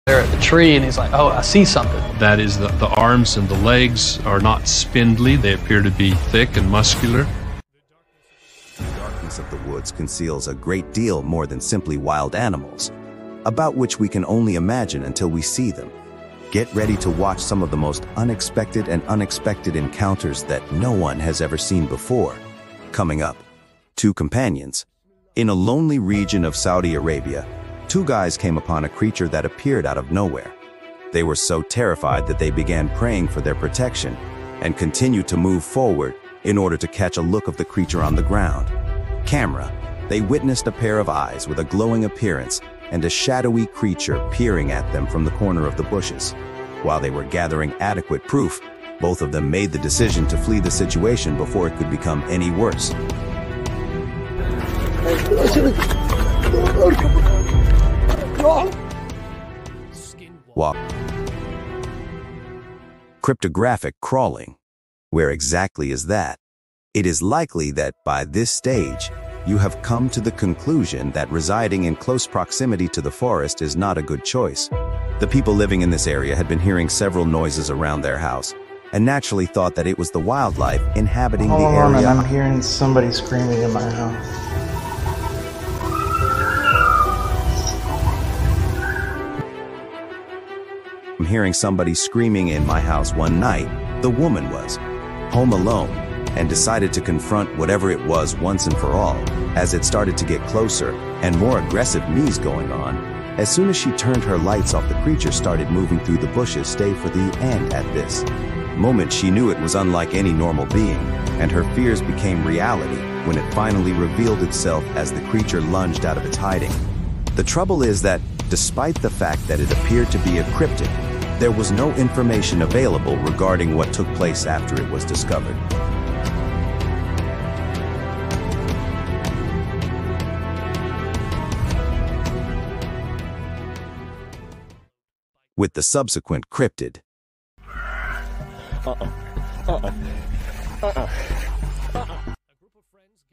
there at the tree, and he's like, oh, I see something. That is, the arms and the legs are not spindly. They appear to be thick and muscular. The darkness of the woods conceals a great deal more than simply wild animals, about which we can only imagine until we see them. Get ready to watch some of the most unexpected and unexpected encounters that no one has ever seen before. Coming up, two companions. In a lonely region of Saudi Arabia, two guys came upon a creature that appeared out of nowhere. They were so terrified that they began praying for their protection and continued to move forward in order to catch a look of the creature on the ground. Camera, they witnessed a pair of eyes with a glowing appearance and a shadowy creature peering at them from the corner of the bushes. While they were gathering adequate proof, both of them made the decision to flee the situation before it could become any worse. Walk. Cryptographic crawling. Where exactly is that? It is likely that by this stage, you have come to the conclusion that residing in close proximity to the forest is not a good choice. The people living in this area had been hearing several noises around their house, and naturally thought that it was the wildlife inhabiting the area. I'm hearing somebody screaming in my house. I'm hearing somebody screaming in my house one night. The woman was home alone and decided to confront whatever it was once and for all. As it started to get closer and more aggressive me's going on, as soon as she turned her lights off, the creature started moving through the bushes. Stay for the end. At this moment, she knew it was unlike any normal being, and her fears became reality when it finally revealed itself as the creature lunged out of its hiding. The trouble is that, despite the fact that it appeared to be a cryptid, there was no information available regarding what took place after it was discovered. With the subsequent cryptid.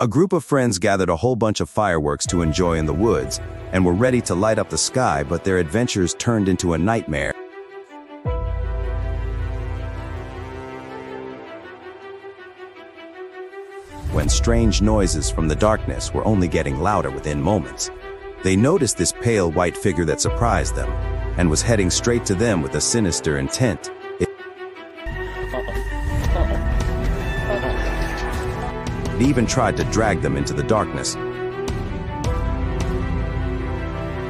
A group of friends gathered a whole bunch of fireworks to enjoy in the woods and were ready to light up the sky, but their adventures turned into a nightmare. When strange noises from the darkness were only getting louder within moments. They noticed this pale white figure that surprised them and was heading straight to them with a sinister intent. It even tried to drag them into the darkness.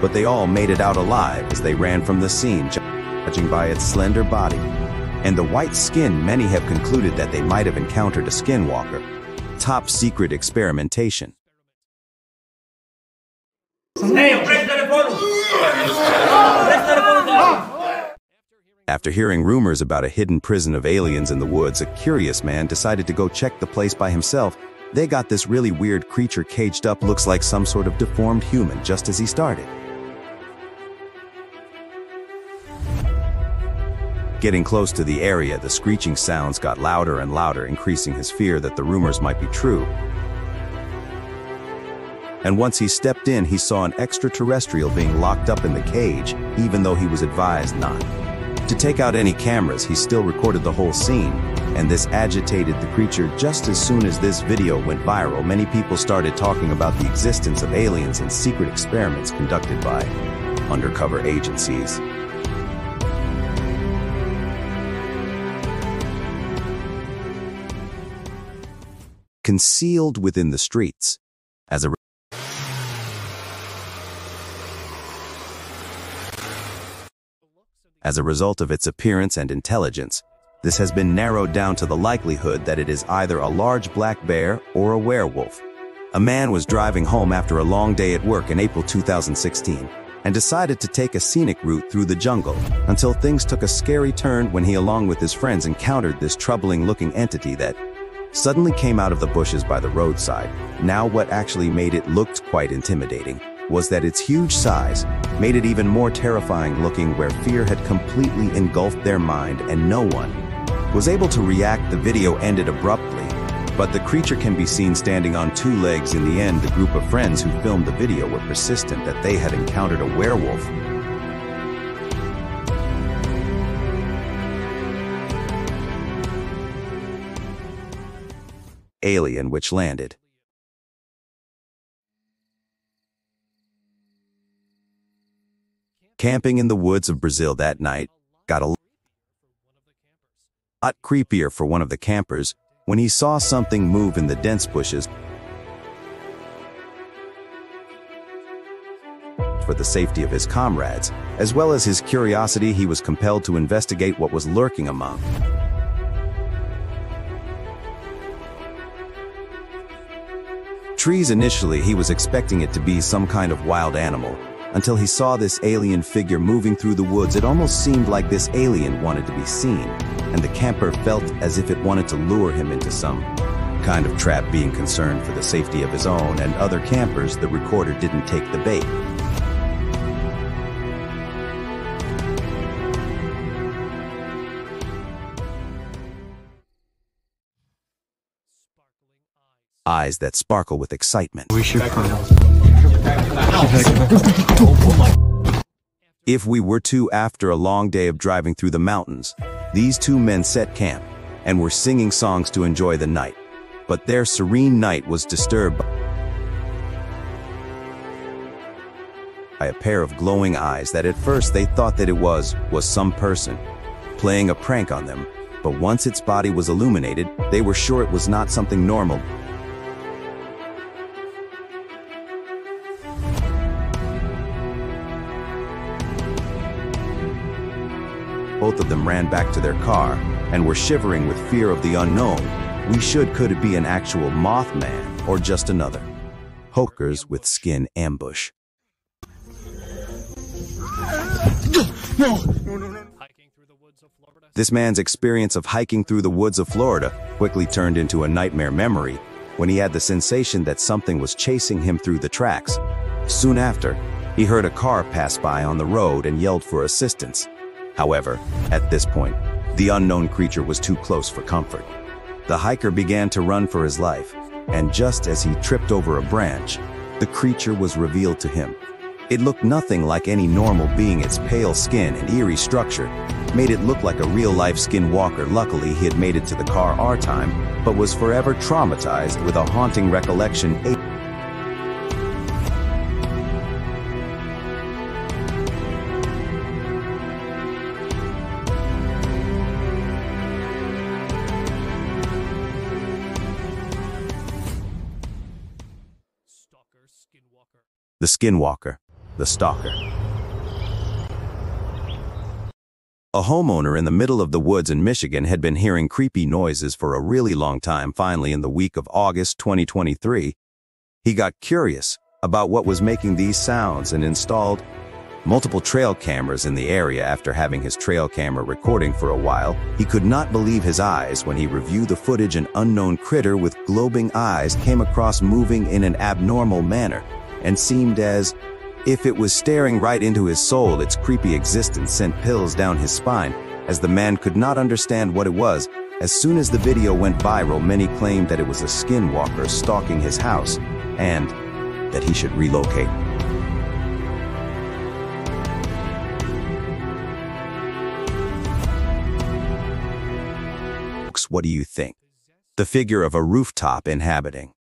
But they all made it out alive as they ran from the scene, judging by its slender body and the white skin. Many have concluded that they might have encountered a skinwalker. Top secret experimentation. After hearing rumors about a hidden prison of aliens in the woods, a curious man decided to go check the place by himself. They got this really weird creature caged up, looks like some sort of deformed human, just as he started. Getting close to the area, the screeching sounds got louder and louder, increasing his fear that the rumors might be true. And once he stepped in, he saw an extraterrestrial being locked up in the cage, even though he was advised not to take out any cameras. He still recorded the whole scene, and this agitated the creature. Just as soon as this video went viral, many people started talking about the existence of aliens and secret experiments conducted by undercover agencies. Concealed within the streets. As a result of its appearance and intelligence, this has been narrowed down to the likelihood that it is either a large black bear or a werewolf. A man was driving home after a long day at work in April 2016 and decided to take a scenic route through the jungle until things took a scary turn when he, along with his friends, encountered this troubling-looking entity that suddenly came out of the bushes by the roadside. Now, what actually made it look quite intimidating was that its huge size made it even more terrifying looking, where fear had completely engulfed their mind and no one was able to react. The video ended abruptly, but the creature can be seen standing on two legs. In the end, the group of friends who filmed the video were persistent that they had encountered a werewolf. alien which landed. Camping in the woods of Brazil that night got a lot creepier for one of the campers when he saw something move in the dense bushes. For the safety of his comrades, as well as his curiosity, he was compelled to investigate what was lurking among trees. Initially, he was expecting it to be some kind of wild animal, until he saw this alien figure moving through the woods. It almost seemed like this alien wanted to be seen, and the camper felt as if it wanted to lure him into some kind of trap. Being concerned for the safety of his own and other campers, the recorder didn't take the bait. Eyes that sparkle with excitement. If we were to, after a long day of driving through the mountains, these two men set camp and were singing songs to enjoy the night. But their serene night was disturbed by a pair of glowing eyes that at first they thought that it was some person playing a prank on them. But once its body was illuminated, they were sure it was not something normal. Both of them ran back to their car and were shivering with fear of the unknown. Could it be an actual Mothman or just another hokers with skin ambush? This man's experience of hiking through the woods of Florida quickly turned into a nightmare memory when he had the sensation that something was chasing him through the tracks. Soon after, he heard a car pass by on the road and yelled for assistance. However, at this point, the unknown creature was too close for comfort. The hiker began to run for his life, and just as he tripped over a branch, the creature was revealed to him. It looked nothing like any normal being. Its pale skin and eerie structure made it look like a real-life skinwalker. Luckily, he had made it to the car on time, but was forever traumatized with a haunting recollection. The skinwalker, the stalker. A homeowner in the middle of the woods in Michigan had been hearing creepy noises for a really long time. Finally, in the week of August 2023, he got curious about what was making these sounds and installed multiple trail cameras in the area. After having his trail camera recording for a while, he could not believe his eyes when he reviewed the footage. An unknown critter with glowing eyes came across, moving in an abnormal manner, and seemed as if it was staring right into his soul. Its creepy existence sent chills down his spine, as the man could not understand what it was. As soon as the video went viral, many claimed that it was a skinwalker stalking his house, and that he should relocate. What do you think? The figure of a rooftop inhabiting.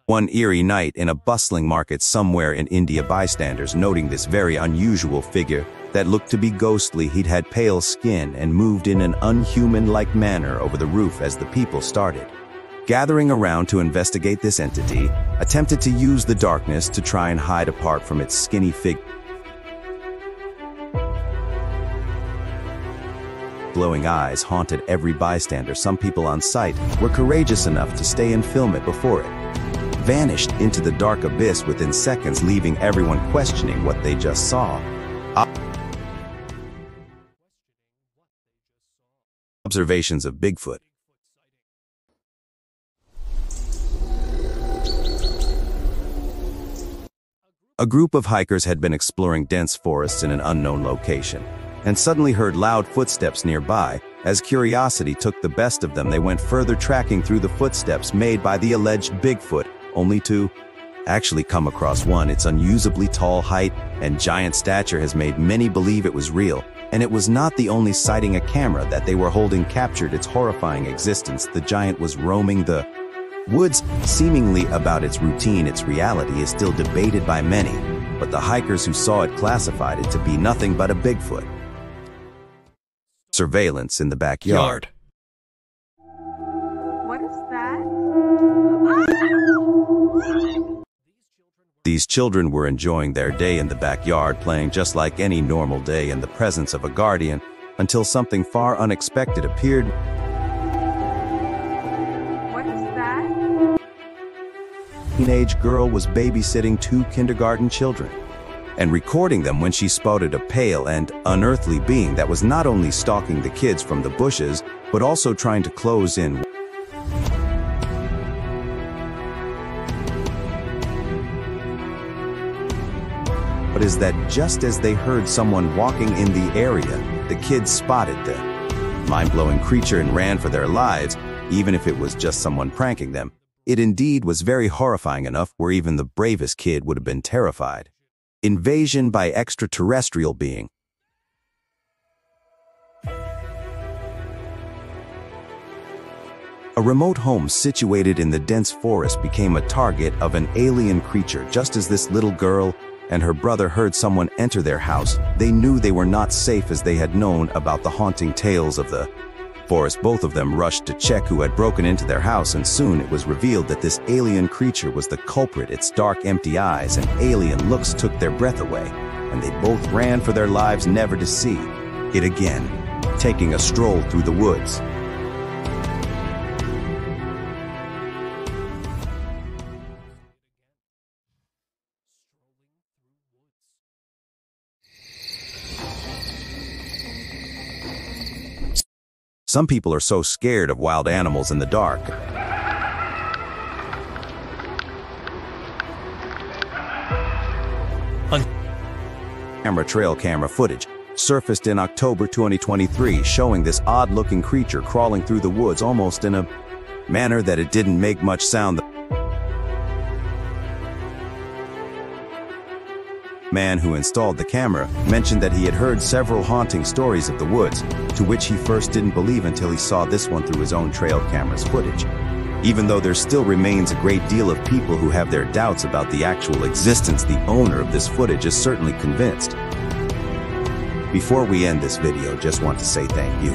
One eerie night in a bustling market somewhere in India, bystanders noting this very unusual figure that looked to be ghostly. He'd had pale skin and moved in an unhuman-like manner over the roof. As the people started gathering around to investigate, this entity attempted to use the darkness to try and hide apart from its skinny figure. Glowing eyes haunted every bystander. Some people on site were courageous enough to stay and film it before it vanished into the dark abyss within seconds, leaving everyone questioning what they just saw. Observations of Bigfoot. A group of hikers had been exploring dense forests in an unknown location, and suddenly heard loud footsteps nearby. As curiosity took the best of them, they went further, tracking through the footsteps made by the alleged Bigfoot, only to actually come across one. Its unusably tall height and giant stature has made many believe it was real, and it was not the only sighting. A camera that they were holding captured its horrifying existence. The giant was roaming the woods, seemingly about its routine. Its reality is still debated by many, but the hikers who saw it classified it to be nothing but a Bigfoot. Surveillance in the backyard. What is that? These children were enjoying their day in the backyard, playing just like any normal day in the presence of a guardian, until something far unexpected appeared. What is that? A teenage girl was babysitting 2 kindergarten children and recording them when she spotted a pale and unearthly being that was not only stalking the kids from the bushes, but also trying to close in. But is that just as they heard someone walking in the area, the kids spotted the mind-blowing creature and ran for their lives, even if it was just someone pranking them. It indeed was very horrifying enough where even the bravest kid would have been terrified. Invasion by extraterrestrial being. A remote home situated in the dense forest became a target of an alien creature. Just as this little girl and her brother heard someone enter their house, they knew they were not safe, as they had known about the haunting tales of the forest. Both of them rushed to check who had broken into their house, and soon it was revealed that this alien creature was the culprit. Its dark, empty eyes and alien looks took their breath away, and they both ran for their lives, never to see it again. Taking a stroll through the woods. Some people are so scared of wild animals in the dark. Trail camera footage surfaced in October 2023 showing this odd-looking creature crawling through the woods almost in a manner that it didn't make much sound. The man who installed the camera mentioned that he had heard several haunting stories of the woods, to which he first didn't believe until he saw this one through his own trail camera's footage. Even though there still remains a great deal of people who have their doubts about the actual existence, the owner of this footage is certainly convinced. Before we end this video, just want to say thank you